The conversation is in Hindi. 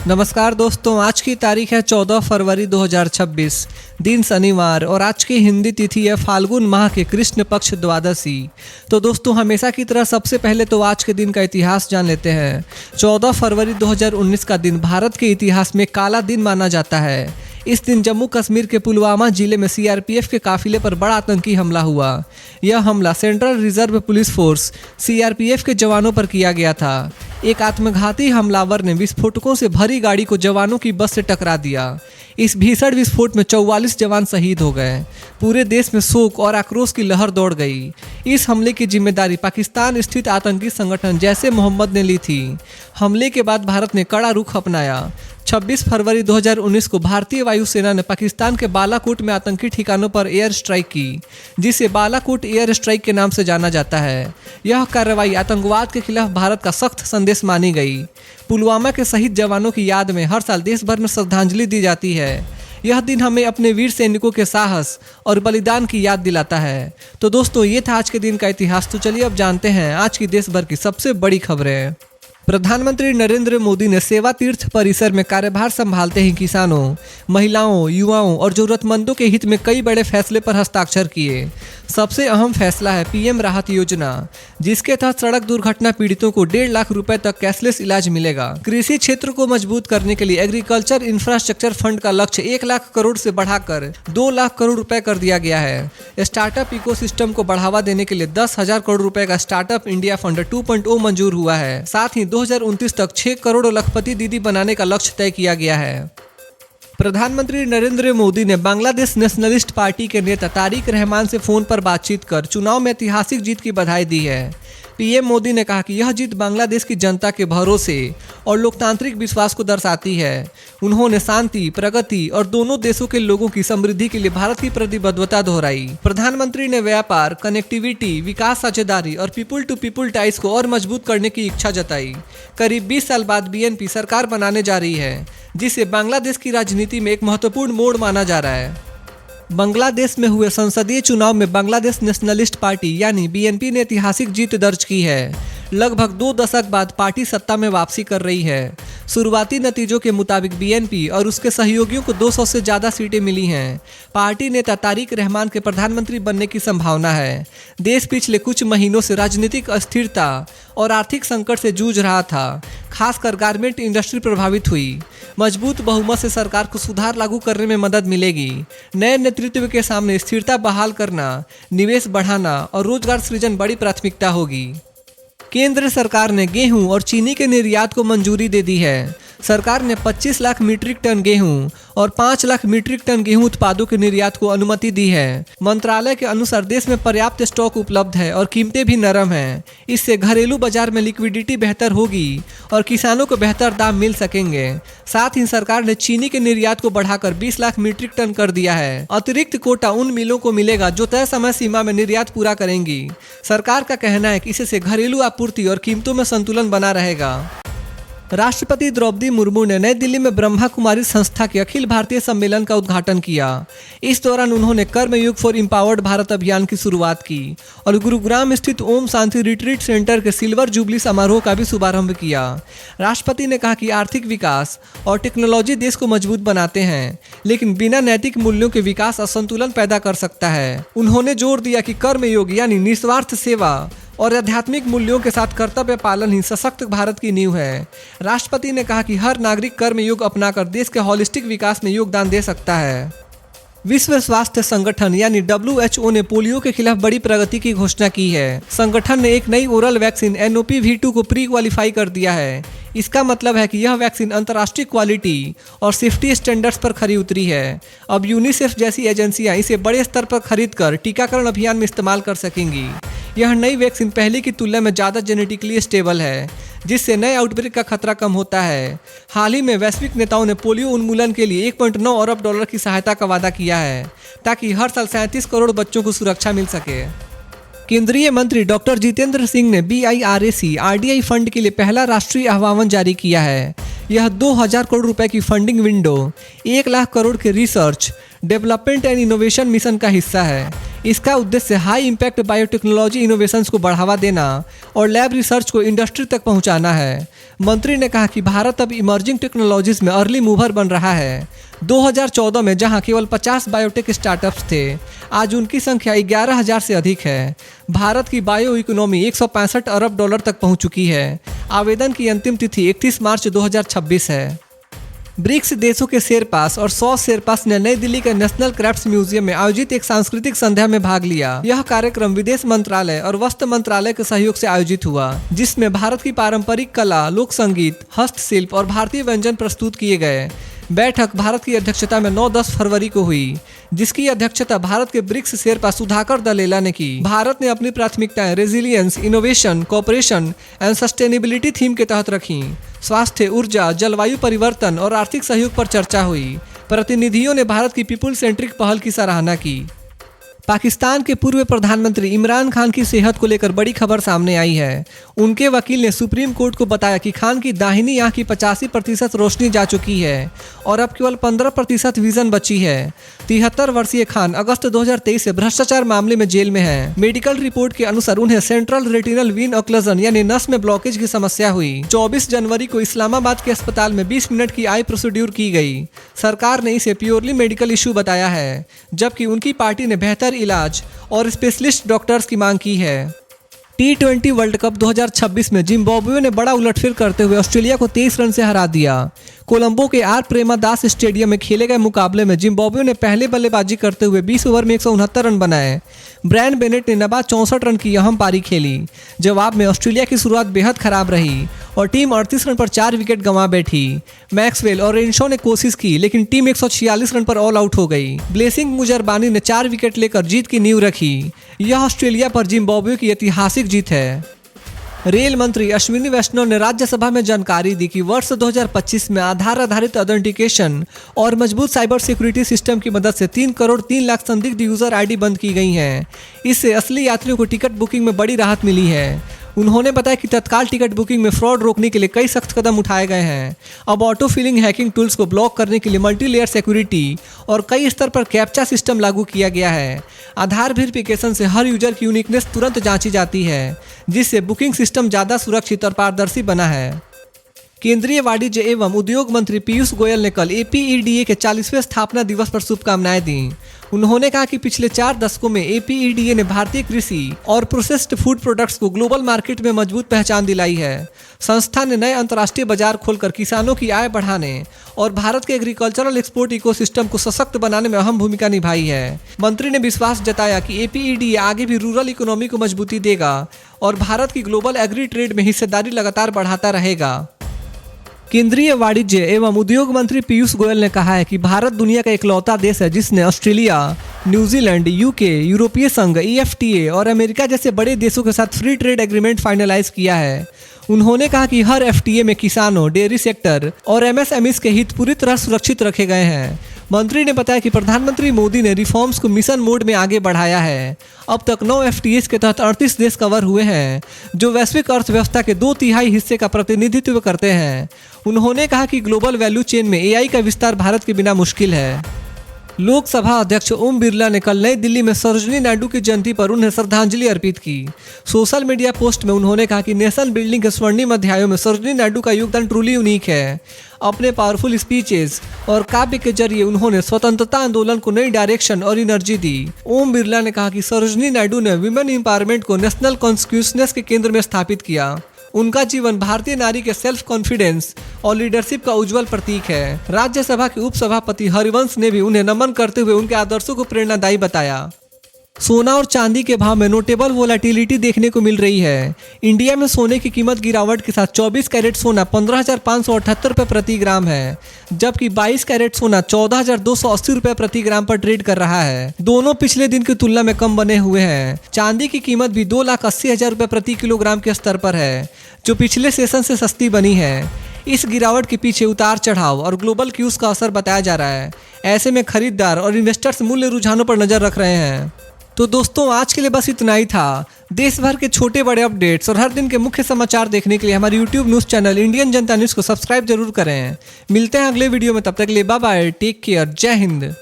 नमस्कार दोस्तों, आज की तारीख है 14 फरवरी 2026, दिन शनिवार और आज की हिंदी तिथि है फाल्गुन माह के कृष्ण पक्ष द्वादशी। तो दोस्तों, हमेशा की तरह सबसे पहले तो आज के दिन का इतिहास जान लेते हैं। 14 फरवरी 2019 का दिन भारत के इतिहास में काला दिन माना जाता है। इस दिन जम्मू कश्मीर के पुलवामा जिले में सीआरपीएफ के काफिले पर बड़ा आतंकी हमला हुआ। यह हमला central reserve police force CRPF के जवानों पर किया गया था। एक आत्मघाती हमलावर ने विस्फोटकों से भरी गाड़ी को जवानों की बस से टकरा दिया। इस भीषण विस्फोट में 44 जवान शहीद हो गए। पूरे देश में शोक और आक्रोश की लहर दौड़ गई। इस हमले की जिम्मेदारी पाकिस्तान स्थित आतंकी संगठन जैश ए मोहम्मद ने ली थी। हमले के बाद भारत ने कड़ा रुख अपनाया। 26 फरवरी 2019 को भारतीय वायुसेना ने पाकिस्तान के बालाकोट में आतंकी ठिकानों पर एयर स्ट्राइक की, जिसे बालाकोट एयर स्ट्राइक के नाम से जाना जाता है। यह कार्रवाई आतंकवाद के खिलाफ भारत का सख्त संदेश मानी गई। पुलवामा के शहीद जवानों की याद में हर साल देश भर में श्रद्धांजलि दी जाती है। यह दिन हमें अपने वीर सैनिकों के साहस और बलिदान की याद दिलाता है। तो दोस्तों, ये था आज के दिन का इतिहास। तो चलिए अब जानते हैं आज की देश भर की सबसे बड़ी खबरें। प्रधानमंत्री नरेंद्र मोदी ने सेवा तीर्थ परिसर में कार्यभार संभालते ही किसानों, महिलाओं, युवाओं और जरूरतमंदों के हित में कई बड़े फैसले पर हस्ताक्षर किए। सबसे अहम फैसला है पीएम राहत योजना, जिसके तहत सड़क दुर्घटना पीड़ितों को 1.5 लाख रुपए तक कैशलेस इलाज मिलेगा। कृषि क्षेत्र को मजबूत करने के लिए एग्रीकल्चर इंफ्रास्ट्रक्चर फंड का लक्ष्य 1 लाख करोड़ से बढ़ाकर 2 लाख करोड़ रुपए कर दिया गया है। स्टार्टअप इकोसिस्टम को बढ़ावा देने के लिए 10,000 करोड़ रुपए का स्टार्टअप इंडिया फंड 2.0 मंजूर हुआ है। साथ ही 2029 तक 6 करोड़ लखपति दीदी बनाने का लक्ष्य तय किया गया है। प्रधानमंत्री नरेंद्र मोदी ने बांग्लादेश नेशनलिस्ट पार्टी के नेता तारिक रहमान से फोन पर बातचीत कर चुनाव में ऐतिहासिक जीत की बधाई दी है। पीएम मोदी ने कहा कि यह जीत बांग्लादेश की जनता के भरोसे और लोकतांत्रिक विश्वास को दर्शाती है। उन्होंने शांति, प्रगति और दोनों देशों के लोगों की समृद्धि के लिए भारत की प्रतिबद्धता दोहराई। प्रधानमंत्री ने व्यापार, कनेक्टिविटी, विकास साझेदारी और पीपुल टू पीपुल टाइज को और मजबूत करने की इच्छा जताई। करीब 20 साल बाद बीएनपी सरकार बनाने जा रही है, जिसे बांग्लादेश की राजनीति में एक महत्वपूर्ण मोड़ माना जा रहा है। बांग्लादेश में हुए संसदीय चुनाव में बांग्लादेश नेशनलिस्ट पार्टी यानी बीएनपी ने ऐतिहासिक जीत दर्ज की है। लगभग 2 दशक बाद पार्टी सत्ता में वापसी कर रही है। शुरुआती नतीजों के मुताबिक बीएनपी और उसके सहयोगियों को 200 से ज़्यादा सीटें मिली हैं। पार्टी नेता तारिक रहमान के प्रधानमंत्री बनने की संभावना है। देश पिछले कुछ महीनों से राजनीतिक अस्थिरता और आर्थिक संकट से जूझ रहा था। खासकर गारमेंट इंडस्ट्री प्रभावित हुई। मजबूत बहुमत से सरकार को सुधार लागू करने में मदद मिलेगी। नए नेतृत्व के सामने स्थिरता बहाल करना, निवेश बढ़ाना और रोजगार सृजन बड़ी प्राथमिकता होगी। केंद्र सरकार ने गेहूं और चीनी के निर्यात को मंजूरी दे दी है। सरकार ने 25 लाख मीट्रिक टन गेहूं और 5 लाख मीट्रिक टन गेहूं उत्पादों के निर्यात को अनुमति दी है। मंत्रालय के अनुसार देश में पर्याप्त स्टॉक उपलब्ध है और कीमतें भी नरम हैं। इससे घरेलू बाजार में लिक्विडिटी बेहतर होगी और किसानों को बेहतर दाम मिल सकेंगे। साथ ही सरकार ने चीनी के निर्यात को बढ़ाकर 20 लाख मीट्रिक टन कर दिया है। अतिरिक्त कोटा उन मिलों को मिलेगा जो तय समय सीमा में निर्यात पूरा करेंगी। सरकार का कहना है कि इससे घरेलू आपूर्ति और कीमतों में संतुलन बना रहेगा। राष्ट्रपति द्रौपदी मुर्मू ने नई दिल्ली में ब्रह्मा कुमारी संस्था के अखिल भारतीय सम्मेलन का उद्घाटन किया। इस दौरान उन्होंने कर्मयुग फॉर एम्पावर्ड भारत अभियान की शुरुआत की और गुरुग्राम स्थित ओम शांति रिट्रीट सेंटर के सिल्वर जुबली समारोह का भी शुभारंभ किया। राष्ट्रपति ने कहा कि आर्थिक विकास और टेक्नोलॉजी देश को मजबूत बनाते हैं, लेकिन बिना नैतिक मूल्यों के विकास असंतुलन पैदा कर सकता है। उन्होंने जोर दिया कि कर्मयोग यानी निस्वार्थ सेवा और आध्यात्मिक मूल्यों के साथ कर्तव्य पालन ही सशक्त भारत की नींव है। राष्ट्रपति ने कहा कि हर नागरिक कर्मयोग अपनाकर देश के होलिस्टिक विकास में योगदान दे सकता है। विश्व स्वास्थ्य संगठन यानी WHO ने पोलियो के खिलाफ बड़ी प्रगति की घोषणा की है। संगठन ने एक नई ओरल वैक्सीन NOPV2 को प्री क्वालिफाई कर दिया है। इसका मतलब है कि यह वैक्सीन अंतर्राष्ट्रीय क्वालिटी और सेफ्टी स्टैंडर्ड्स पर खरी उतरी है। अब यूनिसेफ जैसी एजेंसियां इसे बड़े स्तर पर खरीदकर टीकाकरण अभियान में इस्तेमाल कर सकेंगी। यह नई वैक्सीन पहले की तुलना में ज़्यादा जेनेटिकली स्टेबल है, जिससे नए आउटब्रेक का खतरा कम होता है। हाल ही में वैश्विक नेताओं ने पोलियो उन्मूलन के लिए $1.9 अरब की सहायता का वादा किया है, ताकि हर साल 37 करोड़ बच्चों को सुरक्षा मिल सके। केंद्रीय मंत्री डॉक्टर जितेंद्र सिंह ने BIRAC RDI फंड के लिए पहला राष्ट्रीय आह्वान जारी किया है। यह 2000 करोड़ रुपए की फंडिंग विंडो 1 लाख करोड़ के research, development and innovation mission का हिस्सा है। इसका उद्देश्य हाई इम्पैक्ट बायोटेक्नोलॉजी इनोवेशंस को बढ़ावा देना और लैब रिसर्च को इंडस्ट्री तक पहुंचाना है। मंत्री ने कहा कि भारत अब इमर्जिंग टेक्नोलॉजीज में अर्ली मूवर बन रहा है। 2014 में जहां केवल 50 बायोटेक स्टार्टअप्स थे, आज उनकी संख्या 11,000 से अधिक है। भारत की बायो इकोनॉमी 165 अरब डॉलर तक पहुंच चुकी है। आवेदन की अंतिम तिथि 31 मार्च 2026 है। ब्रिक्स देशों के शेरपास और 100 शेरपास ने नई दिल्ली के नेशनल क्राफ्ट्स म्यूजियम में आयोजित एक सांस्कृतिक संध्या में भाग लिया। यह कार्यक्रम विदेश मंत्रालय और वस्त्र मंत्रालय के सहयोग से आयोजित हुआ, जिसमें भारत की पारंपरिक कला, लोक संगीत, हस्तशिल्प और भारतीय व्यंजन प्रस्तुत किए गए। बैठक भारत की अध्यक्षता में 9-10 फरवरी को हुई, जिसकी अध्यक्षता भारत के ब्रिक्स शेरपा सुधाकर दलेला ने की। भारत ने अपनी प्राथमिकताएं resilience, innovation, cooperation and sustainability theme के तहत रखी। स्वास्थ्य, ऊर्जा, जलवायु परिवर्तन और आर्थिक सहयोग पर चर्चा हुई। प्रतिनिधियों ने भारत की पीपुल सेंट्रिक पहल की सराहना की। पाकिस्तान के पूर्व प्रधानमंत्री इमरान खान की सेहत को लेकर बड़ी खबर सामने आई है। उनके वकील ने सुप्रीम कोर्ट को बताया कि खान की दाहिनी आंख की 85% रोशनी जा चुकी है और अब केवल 15% विजन बची है। 73 वर्षीय खान अगस्त 2023 से भ्रष्टाचार मामले में जेल में है। मेडिकल रिपोर्ट के अनुसार उन्हें सेंट्रल रेटिनल वीन ऑक्लूजन यानी नस में ब्लॉकेज की समस्या हुई। 24 जनवरी को इस्लामाबाद के अस्पताल में 20 मिनट की आई प्रोसीड्यूर की गई। सरकार ने इसे प्योरली मेडिकल इशू बताया है, जबकि उनकी पार्टी ने बेहतर इलाज और स्पेशलिस्ट डॉक्टर्स की मांग की है। T20 वर्ल्ड कप 2026 में जिम्बाब्वे ने बड़ा उलटफेर करते हुए ऑस्ट्रेलिया को 23 रन से हरा दिया। कोलंबो के आर प्रेमादास स्टेडियम में खेले गए मुकाबले में जिम्बाब्वे ने पहले बल्लेबाजी करते हुए 20 ओवर में 169 रन बनाए। ब्रायन बेनेट ने नाबाद 64 रन की अहम पारी खेली। जवाब में ऑस्ट्रेलिया की शुरुआत बेहद खराब रही और टीम 38 रन पर 4 विकेट गंवा बैठी। मैक्सवेल और रेनशॉ ने कोशिश की, लेकिन टीम 146 रन पर ऑल आउट हो गई। ब्लेसिंग मुजरबानी ने 4 विकेट लेकर जीत की नींव रखी। यह ऑस्ट्रेलिया पर जिम्बाब्वे की ऐतिहासिक जीत है। रेल मंत्री अश्विनी वैष्णव ने राज्यसभा में जानकारी दी कि वर्ष 2025 में आधार आधारित ऑथेंटिकेशन और मजबूत साइबर सिक्योरिटी सिस्टम की मदद से 3 करोड़ 3 लाख संदिग्ध यूजर आईडी बंद की गई हैं। इससे असली यात्रियों को टिकट बुकिंग में बड़ी राहत मिली है। उन्होंने बताया कि तत्काल टिकट बुकिंग में फ्रॉड रोकने के लिए कई सख्त कदम उठाए गए हैं। अब ऑटो फिलिंग हैकिंग टूल्स को ब्लॉक करने के लिए मल्टी लेयर सिक्योरिटी और कई स्तर पर कैप्चा सिस्टम लागू किया गया है। आधार वेरिफिकेशन से हर यूजर की यूनिकनेस तुरंत जांची जाती है, जिससे बुकिंग सिस्टम ज़्यादा सुरक्षित और पारदर्शी बना है। केंद्रीय वाणिज्य एवं उद्योग मंत्री पीयूष गोयल ने कल APEDA के 40वें स्थापना दिवस पर शुभकामनाएं दी। उन्होंने कहा कि पिछले 4 दशकों में APEDA ने भारतीय कृषि और प्रोसेस्ड फूड प्रोडक्ट्स को ग्लोबल मार्केट में मजबूत पहचान दिलाई है। संस्था ने नए अंतर्राष्ट्रीय बाजार खोलकर किसानों की आय बढ़ाने और भारत के एग्रीकल्चरल एक्सपोर्ट इकोसिस्टम को सशक्त बनाने में अहम भूमिका निभाई है। मंत्री ने विश्वास जताया कि APEDA आगे भी रूरल इकोनॉमी को मजबूती देगा और भारत की ग्लोबल एग्री ट्रेड में हिस्सेदारी लगातार बढ़ाता रहेगा। केंद्रीय वाणिज्य एवं उद्योग मंत्री पीयूष गोयल ने कहा है कि भारत दुनिया का इकलौता देश है जिसने ऑस्ट्रेलिया, न्यूजीलैंड, UK, यूरोपीय संघ, EFTA और अमेरिका जैसे बड़े देशों के साथ फ्री ट्रेड एग्रीमेंट फाइनलाइज किया है। उन्होंने कहा कि हर FTA में किसानों, डेयरी सेक्टर और MSMEs के हित पूरी तरह सुरक्षित रखे गए हैं। मंत्री ने बताया कि प्रधानमंत्री मोदी ने रिफॉर्म्स को मिशन मोड में आगे बढ़ाया है। अब तक 9 FTAs के तहत 38 देश कवर हुए हैं, जो वैश्विक अर्थव्यवस्था के 2/3 हिस्से का प्रतिनिधित्व करते हैं। उन्होंने कहा कि ग्लोबल वैल्यू चेन में AI का विस्तार भारत के बिना मुश्किल है। लोकसभा अध्यक्ष ओम बिरला ने कल नई दिल्ली में सरोजिनी नायडू की जयंती पर उन्हें श्रद्धांजलि अर्पित की। सोशल मीडिया पोस्ट में उन्होंने कहा कि नेशन बिल्डिंग के स्वर्णिम अध्यायों में सरोजिनी नायडू का योगदान ट्रूली यूनिक है। अपने पावरफुल स्पीचेस और काव्य के जरिए उन्होंने स्वतंत्रता आंदोलन को नई डायरेक्शन और एनर्जी दी। ओम बिरला ने कहा कि सरोजिनी नायडू ने विमेन एम्पावरमेंट को नेशनल कॉन्स्टिट्यूशंस के केंद्र में स्थापित किया। उनका जीवन भारतीय नारी के सेल्फ कॉन्फिडेंस और लीडरशिप का उज्जवल प्रतीक है। राज्यसभा के उपसभापति हरिवंश ने भी उन्हें नमन करते हुए उनके आदर्शों को प्रेरणादायी बताया। सोना और चांदी के भाव में नोटेबल वोलेटिलिटी देखने को मिल रही है। इंडिया में सोने की कीमत गिरावट के साथ 24 कैरेट सोना 15,578 रुपये प्रति ग्राम है, जबकि 22 कैरेट सोना 14,280 रुपये प्रति ग्राम पर ट्रेड कर रहा है। दोनों पिछले दिन की तुलना में कम बने हुए हैं। चांदी की कीमत भी 2,80,000 रुपये प्रति किलोग्राम के स्तर पर है, जो पिछले सेशन से सस्ती बनी है। इस गिरावट के पीछे उतार चढ़ाव और ग्लोबल क्यूज का असर बताया जा रहा है। ऐसे में खरीदार और इन्वेस्टर्स मूल्य रुझानों पर नजर रख रहे हैं। तो दोस्तों, आज के लिए बस इतना ही था। देश भर के छोटे बड़े अपडेट्स और हर दिन के मुख्य समाचार देखने के लिए हमारे YouTube न्यूज़ चैनल इंडियन जनता न्यूज़ को सब्सक्राइब जरूर करें। मिलते हैं अगले वीडियो में, तब तक के लिए बाय बाय, टेक केयर, जय हिंद।